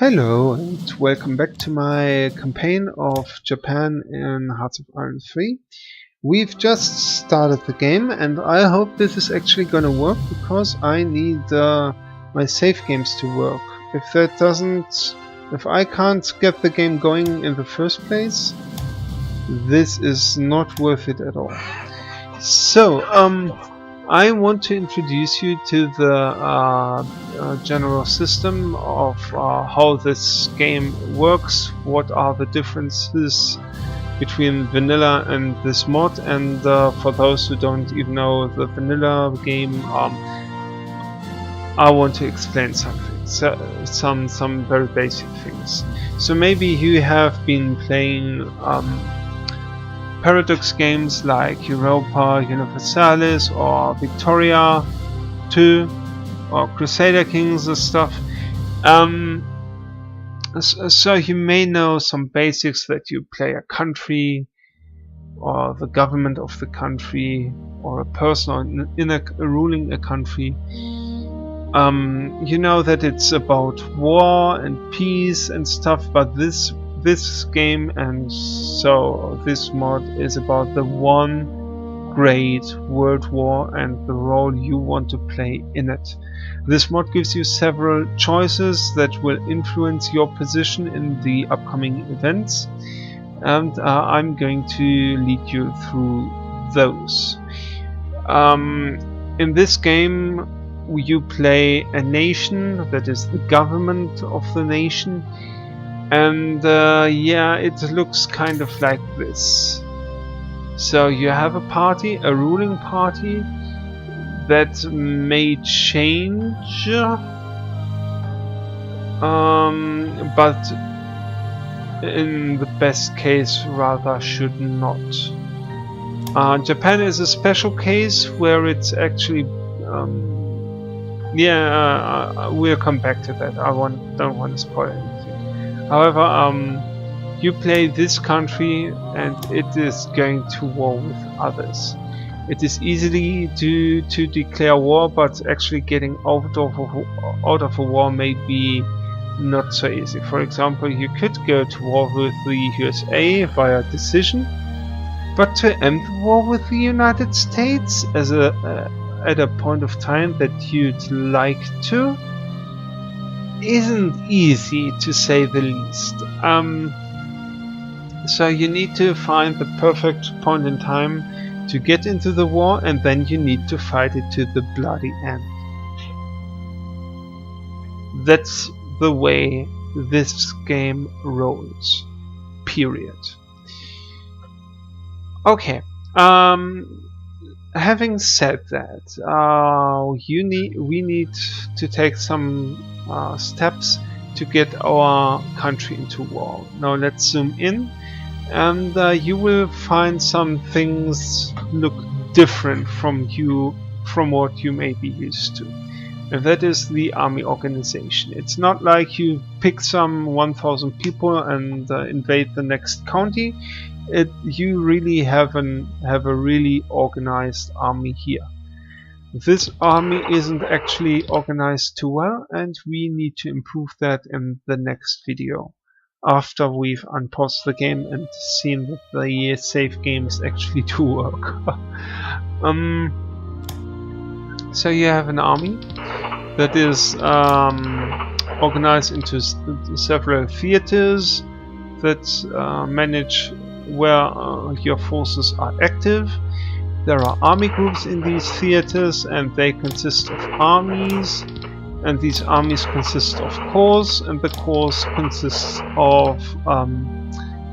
Hello and welcome back to my campaign of Japan in Hearts of Iron 3. We've just started the game and I hope this is actually gonna work because I need my save games to work. If I can't get the game going in the first place, this is not worth it at all. So, I want to introduce you to the general system of how this game works, what are the differences between vanilla and this mod, and for those who don't even know the vanilla game, I want to explain something, some very basic things. So maybe you have been playing Paradox games like Europa Universalis or Victoria 2 or Crusader Kings and stuff. So you may know some basics, that you play a country or the government of the country or a person ruling a country. You know that it's about war and peace and stuff, but this game and so this mod is about the one great world war and the role you want to play in it. This mod gives you several choices that will influence your position in the upcoming events, and I'm going to lead you through those. In this game you play a nation, that is the government of the nation. And yeah, it looks kind of like this. So you have a party, a ruling party that may change, but in the best case rather should not. Japan is a special case where it's actually we'll come back to that. Don't want to spoil anything. However, you play this country and it is going to war with others. It is easy to declare war, but actually getting out of a war may be not so easy. For example, you could go to war with the USA via decision, but to end the war with the United States at a point of time that you'd like to isn't easy, to say the least. So you need to find the perfect point in time to get into the war, and then you need to fight it to the bloody end. That's the way this game rolls. Period. Okay. Having said that, we need to take some steps to get our country into war. Now let's zoom in, and you will find some things look different from what you may be used to. And that is the army organization. It's not like you pick some 1,000 people and invade the next county. You really have a really organized army here. This army isn't actually organized too well, and we need to improve that in the next video, after we've unpaused the game and seen that the save games actually do work. So you have an army that is organized into several theaters that manage where your forces are active. There are army groups in these theaters, and they consist of armies, and these armies consist of corps, and the corps consists of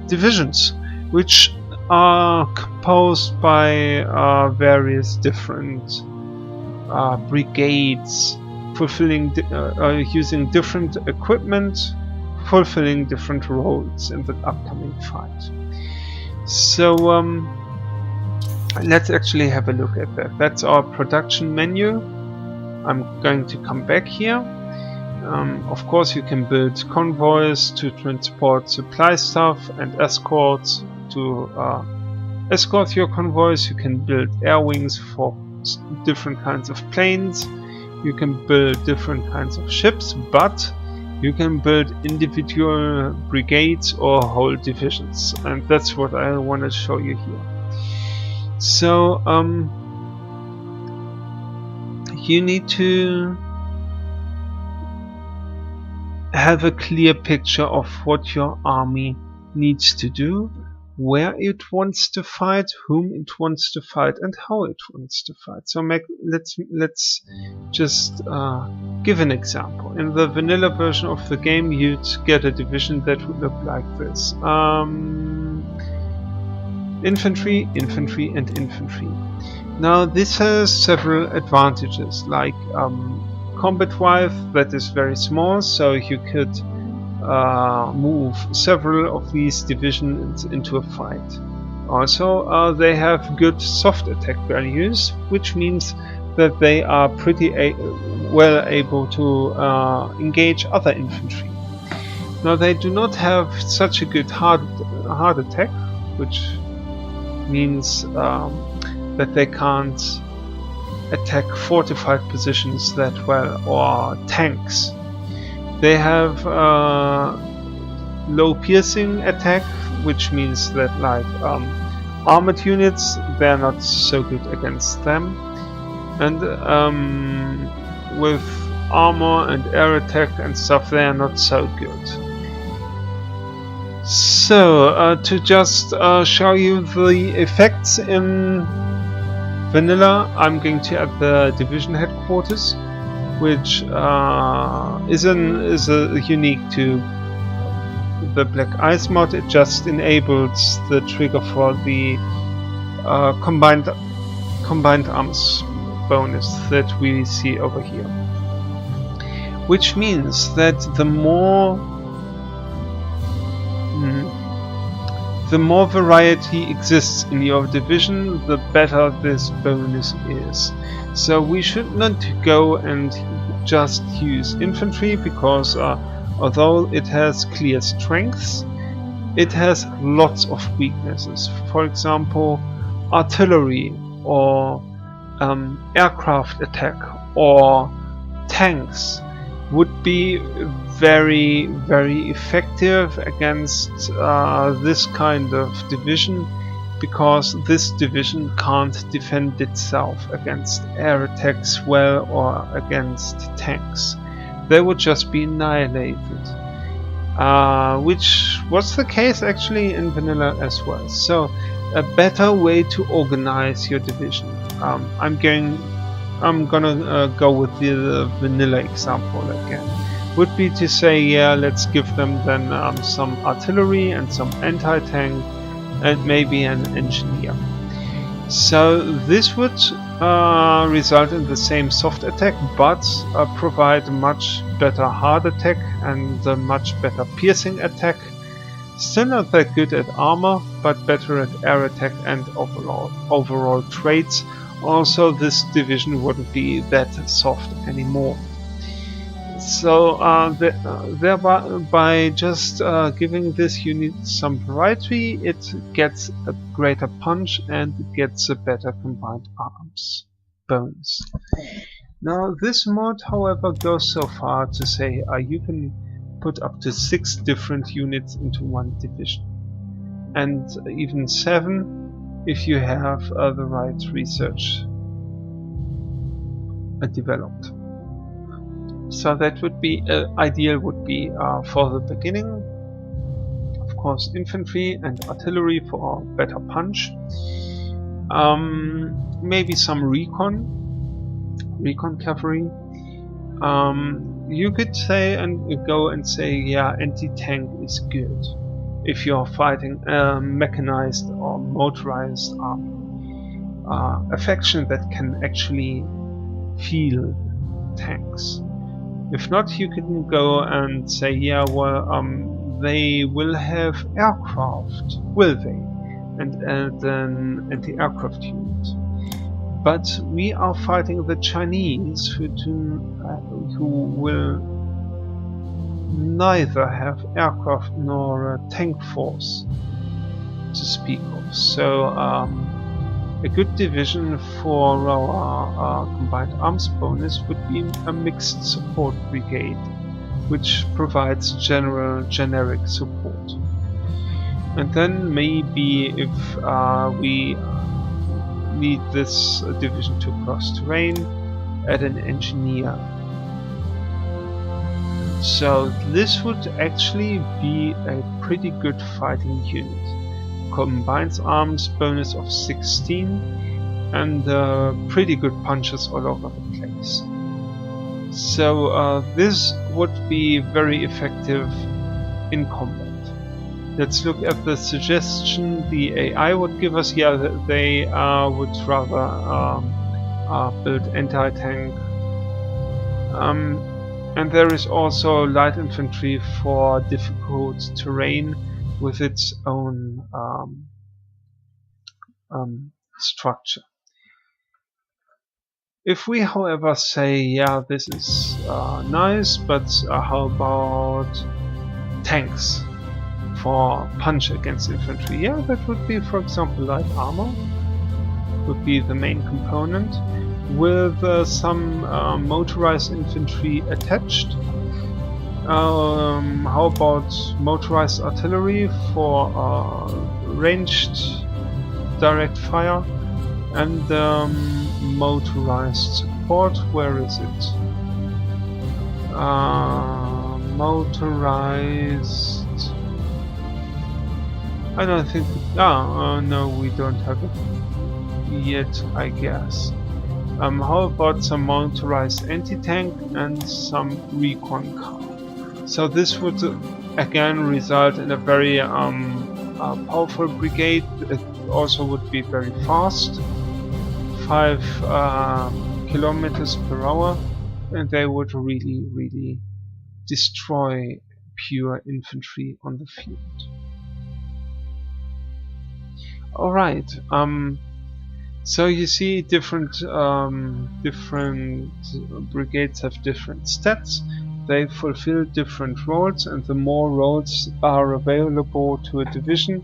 divisions, which are composed by various different brigades, fulfilling using different equipment, fulfilling different roles in the upcoming fight. So let's actually have a look at that. That's our production menu. I'm going to come back here. Of course, you can build convoys to transport supply stuff and escorts to escort your convoys. You can build air wings for different kinds of planes. You can build different kinds of ships, but You can build individual brigades or whole divisions, and that's what I want to show you here. So you need to have a clear picture of what your army needs to do, where it wants to fight, whom it wants to fight, and how it wants to fight. So let's just give an example. In the vanilla version of the game, you'd get a division that would look like this: infantry, infantry, and infantry. Now this has several advantages, like combat wise, that is very small, so you could move several of these divisions into a fight. Also, they have good soft attack values, which means that they are pretty well able to engage other infantry. Now they do not have such a good hard attack, which means that they can't attack fortified positions that well, or tanks. They have low piercing attack, which means that like armored units, they're not so good against them, and with armor and air attack and stuff, they are not so good. So to just show you the effects in vanilla, I'm going to add the division headquarters, which is unique to the BlackICE mod. It just enables the trigger for the combined arms bonus that we see over here, which means that the more variety exists in your division, the better this bonus is. So we should not go and just use infantry, because although it has clear strengths, it has lots of weaknesses. For example, artillery or aircraft attack or tanks would be very, very effective against this kind of division, because this division can't defend itself against air attacks well or against tanks. They would just be annihilated, which was the case actually in vanilla as well. So a better way to organize your division. I'm gonna go with the vanilla example again. Would be to say, yeah, let's give them then some artillery and some anti-tank and maybe an engineer. So this would result in the same soft attack, but provide much better hard attack and a much better piercing attack. Still not that good at armor, but better at air attack and overall traits. Also, this division wouldn't be that soft anymore. So thereby, by just giving this unit some variety, it gets a greater punch and it gets a better combined arms bonus. Now this mod, however, goes so far to say you can put up to 6 different units into one division, and even 7 if you have the right research developed. So that would be ideal, would be for the beginning, of course, infantry and artillery for better punch. Maybe some recon cavalry. You could say and go and say, yeah, anti-tank is good if you're fighting a mechanized or motorized army, a faction that can actually feel tanks. If not, you can go and say, yeah, well, they will have aircraft, will they? And an anti-aircraft unit. But we are fighting the Chinese, who will neither have aircraft nor a tank force to speak of. So a good division for our combined arms bonus would be a mixed support brigade, which provides generic support. And then maybe if we need this division to cross terrain, add an engineer. So this would actually be a pretty good fighting unit. Combines arms bonus of 16 and pretty good punches all over the place. So this would be very effective in combat. Let's look at the suggestion the AI would give us. Yeah, they would rather build anti-tank. And there is also light infantry for difficult terrain with its own structure. If we, however, say, yeah, this is nice, but how about tanks for punch against infantry? Yeah, that would be, for example, light armor would be the main component, with some motorized infantry attached. How about motorized artillery for ranged direct fire, and motorized support? Where is it? Motorized. I don't think. No, we don't have it yet, I guess. How about some motorized anti-tank and some recon car? So this would again result in a very powerful brigade. It also would be very fast, 5 kilometers per hour, and they would really destroy pure infantry on the field. Alright, so you see different brigades have different stats. They fulfill different roles, and the more roles are available to a division,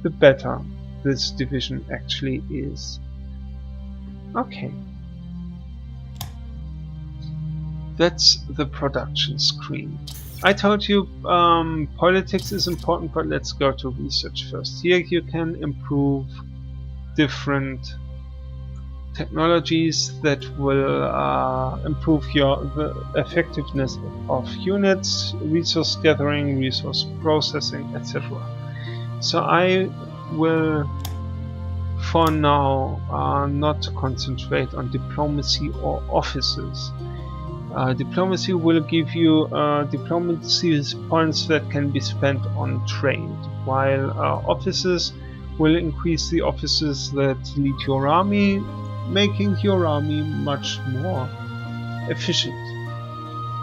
the better this division actually is. Okay. That's the production screen. I told you politics is important, but let's go to research first. Here you can improve different technologies that will improve the effectiveness of units, resource gathering, resource processing, etc. So I will for now not concentrate on diplomacy or offices. Diplomacy will give you diplomacy points that can be spent on trade, while offices will increase the officers that lead your army, making your army much more efficient.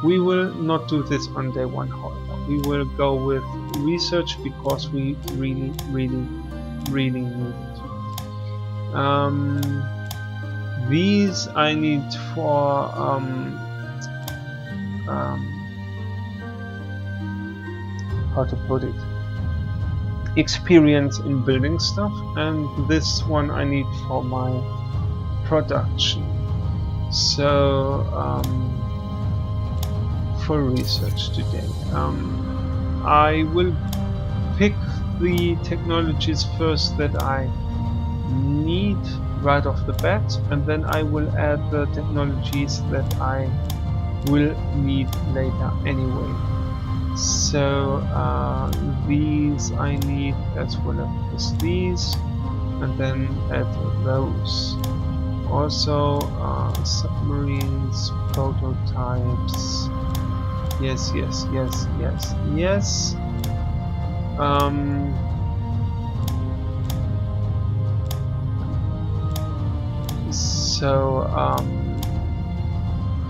We will not do this on day one, however. We will go with research because we really need it. These I need for how to put it, experience in building stuff, and this one I need for my production. So for research today, I will pick the technologies first that I need right off the bat, and then I will add the technologies that I will need later anyway. So these I need as well as these, and then add those. Also submarines, prototypes. Yes.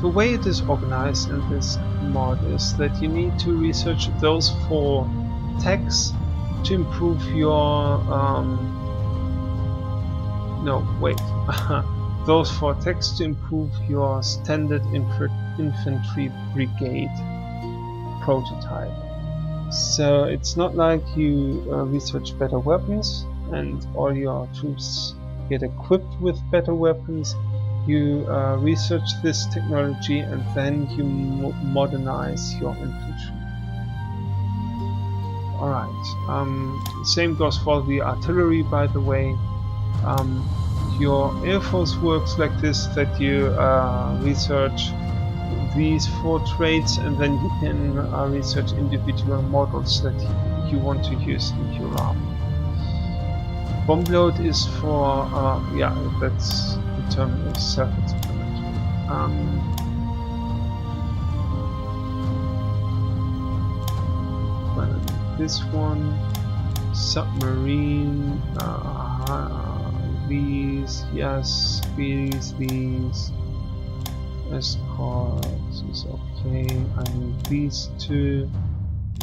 The way it is organized in this mod is that you need to research those 4 techs to improve your those 4 techs to improve your standard infantry brigade prototype. So it's not like you research better weapons and all your troops get equipped with better weapons. You research this technology and then you modernize your infantry. Alright, same goes for the artillery, by the way. Your Air Force works like this, that you research these 4 traits and then you can research individual models that you want to use in your army. Bomb load is for, yeah, that's the term is self-explanatory. This one, submarine, these, yes, these. Escort is okay. I need these 2,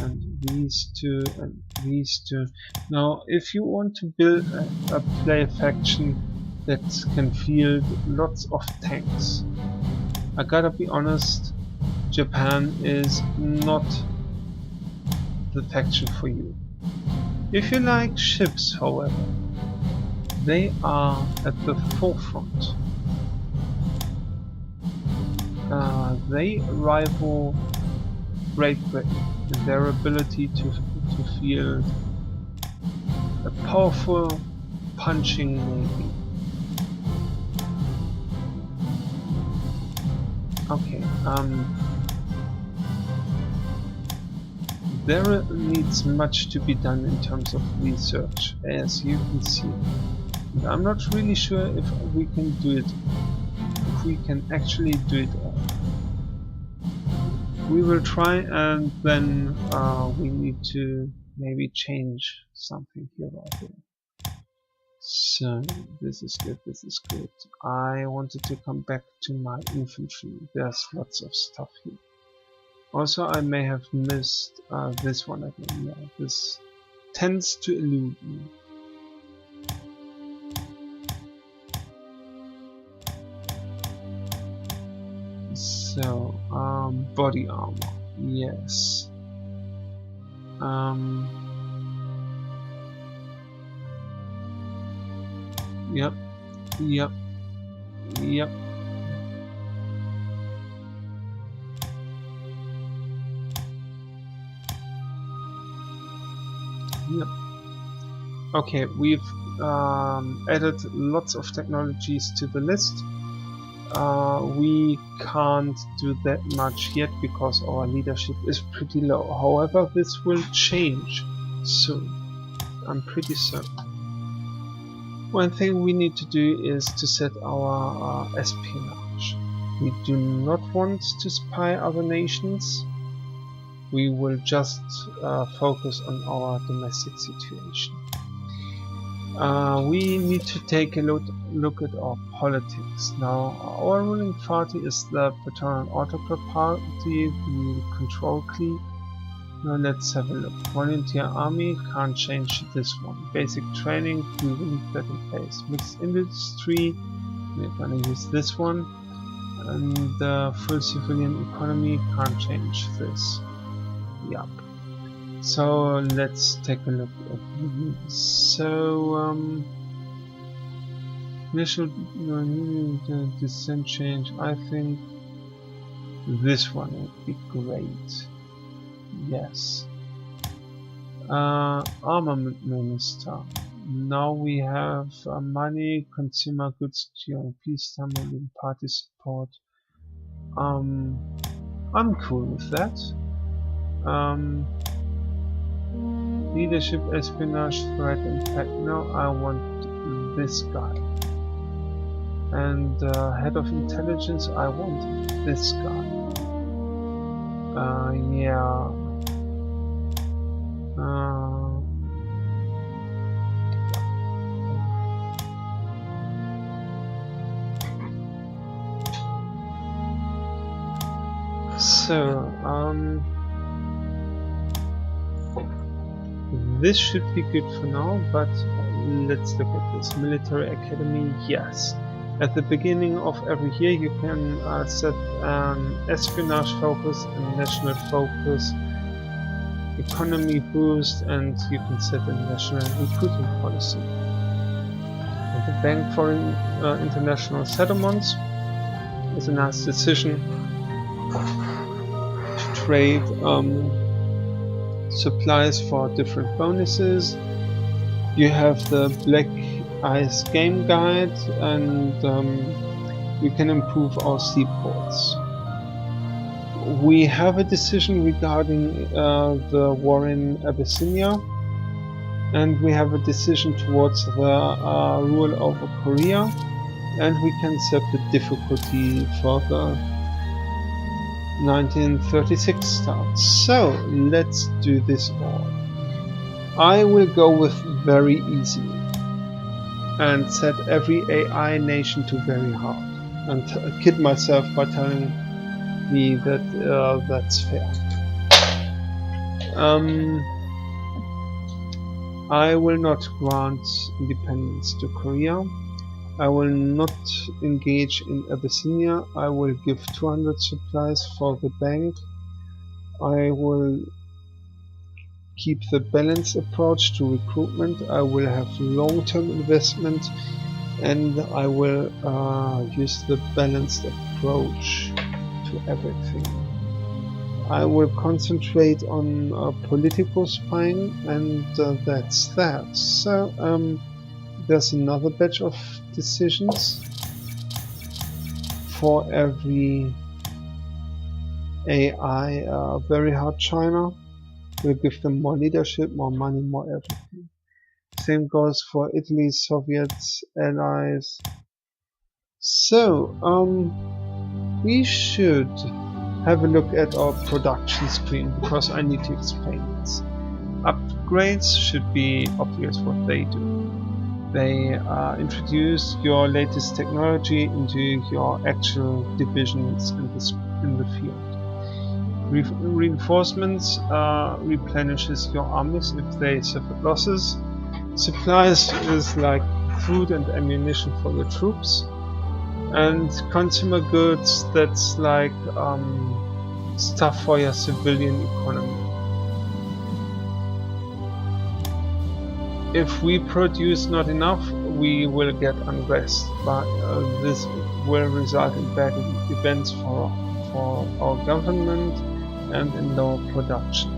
and these 2, and these 2. Now, if you want to build a player faction that can field lots of tanks, I gotta be honest, Japan is not the faction for you. If you like ships, however, they are at the forefront. They rival Great Britain in their ability to field a powerful punching navy. Okay, there needs much to be done in terms of research, as you can see. And I'm not really sure if we can do it, if we can actually do it all. We will try, and then we need to maybe change something here or there. So this is good, this is good. I wanted to come back to my infantry. There's lots of stuff here. Also, I may have missed this one again. Yeah, this tends to elude me. So, body armor, yes. Yep. Okay, we've added lots of technologies to the list. We can't do that much yet because our leadership is pretty low. However, this will change soon. I'm pretty certain. One thing we need to do is to set our espionage. We do not want to spy other nations. We will just focus on our domestic situation. We need to take a look at our politics. Now, our ruling party is the Paternal Autocrat Party, the control clique. Now let's have a look. Volunteer Army, can't change this one. Basic training, we will leave that in place. Mixed industry, we're gonna use this one. And full civilian economy, can't change this. Yup. So let's take a look at these. So initial descent change, I think this one would be great. Yes. Armament minister. Now we have money, consumer goods, during peacetime, and party support. I'm cool with that. Leadership, espionage, threat, impact. No, I want this guy. And head of intelligence, I want this guy. Yeah. So, this should be good for now, but let's look at this. Military Academy, yes. At the beginning of every year you can set an espionage focus, a national focus, economy boost, and you can set a national recruiting policy. The Bank for International Settlements is a nice decision to trade supplies for different bonuses. You have the BlackICE game guide, and we can improve our seaports. We have a decision regarding the war in Abyssinia, and we have a decision towards the rule over Korea, and we can set the difficulty for the 1936 start. So let's do this all. I will go with very easy and set every AI nation to very hard, and kid myself by telling me that that's fair. I will not grant independence to Korea. I will not engage in Abyssinia. I will give 200 supplies for the bank. I will keep the balanced approach to recruitment. I will have long-term investment, and I will use the balanced approach to everything. I will concentrate on political spying, and that's that. So there's another batch of decisions for every AI. Very hard China. We'll give them more leadership, more money, more everything. Same goes for Italy, Soviets, allies. So we should have a look at our production screen, because I need to explain this. Upgrades should be obvious what they do. They introduce your latest technology into your actual divisions in the field. Reinforcements replenishes your armies if they suffer losses. Supplies is like food and ammunition for the troops. And consumer goods, that's like stuff for your civilian economy. If we produce not enough, we will get unrest, but this will result in bad events for our government and in lower production.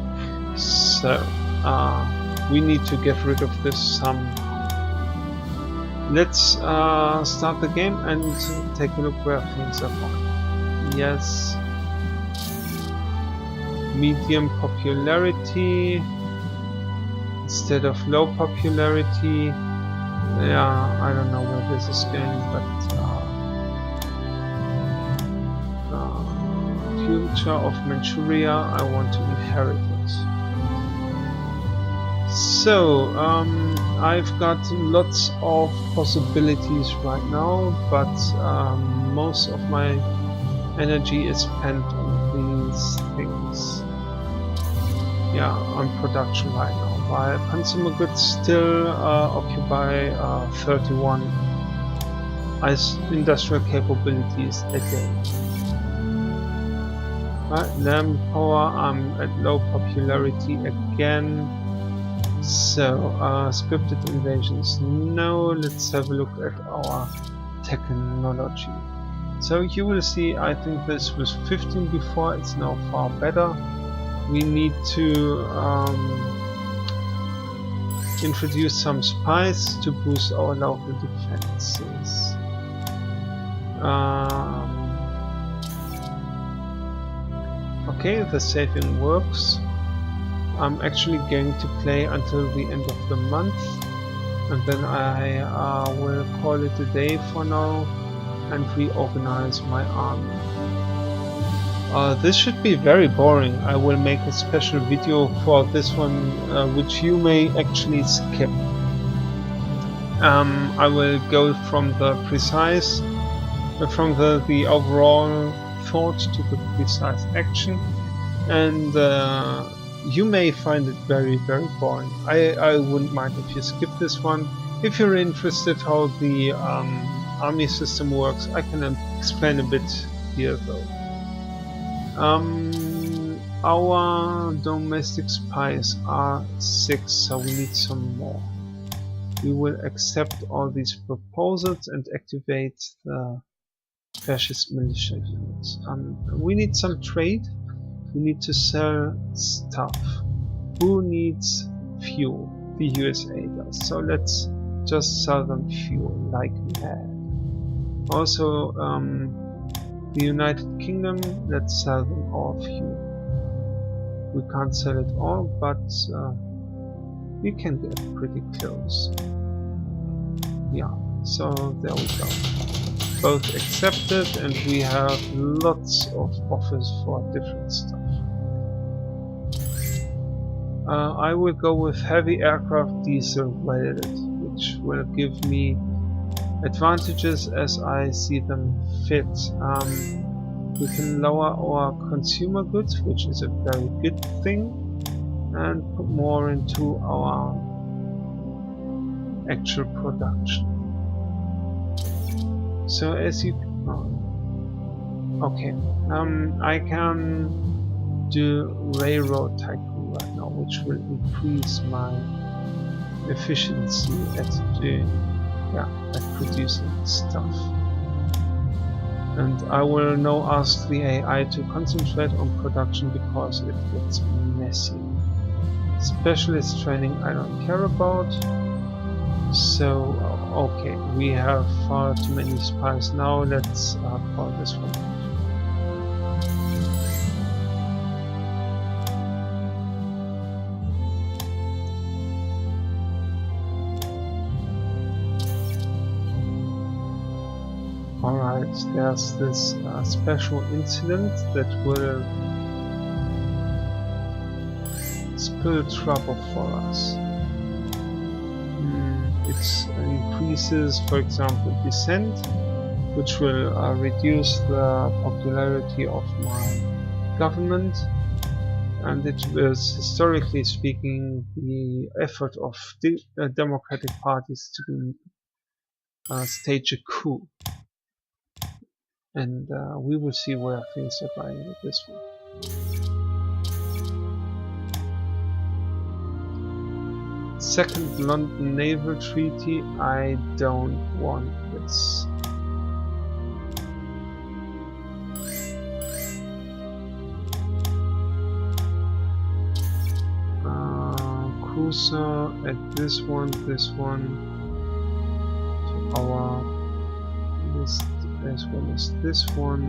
So we need to get rid of this somehow. Let's start the game and take a look where things are going. Yes. Medium popularity instead of low popularity. Yeah, I don't know where this is going, but future of Manchuria, I want to inherit it. So I've got lots of possibilities right now, but most of my energy is spent on these things. Yeah, on production right now. While consumer goods still occupy 31 industrial capabilities a day. Right, land power, I'm at low popularity again. So, scripted invasions, no. Let's have a look at our technology. So you will see, I think this was 15 before, it's now far better. We need to introduce some spies to boost our local defenses. Okay, the saving works. I'm actually going to play until the end of the month, and then I will call it a day for now and reorganize my army. This should be very boring. I will make a special video for this one, which you may actually skip. I will go from the precise, from the overall thought to the precise action, and you may find it very, very boring. I wouldn't mind if you skip this one. If you're interested how the army system works, I can explain a bit here though. Our domestic spies are 6, so we need some more. we will accept all these proposals and activate the fascist militia units. We need some trade. We need to sell stuff. Who needs fuel? The USA does. So let's just sell them fuel like mad. Also, the United Kingdom, let's sell them all fuel. We can't sell it all, but we can get pretty close. Yeah, so there we go. Both accepted, and we have lots of offers for different stuff. I will go with heavy aircraft diesel welded, which will give me advantages as I see them fit. We can lower our consumer goods, which is a very good thing, and put more into our actual production. So as you okay, I can do railroad tycoon right now, which will increase my efficiency at producing stuff. And I will now ask the AI to concentrate on production because it gets messy. Specialist training I don't care about. So, okay, we have far too many spies now. Let's call this one. Alright, there's this special incident that will spell trouble for us. It increases, for example, dissent, which will reduce the popularity of my government, and it was, historically speaking, the effort of democratic parties to stage a coup. And we will see where things are going with this one. Second London Naval Treaty, I don't want this. Cruiser at this one to our list as well as this one.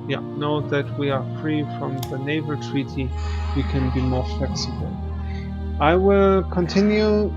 Yeah, now that we are free from the naval treaty, we can be more flexible. I will continue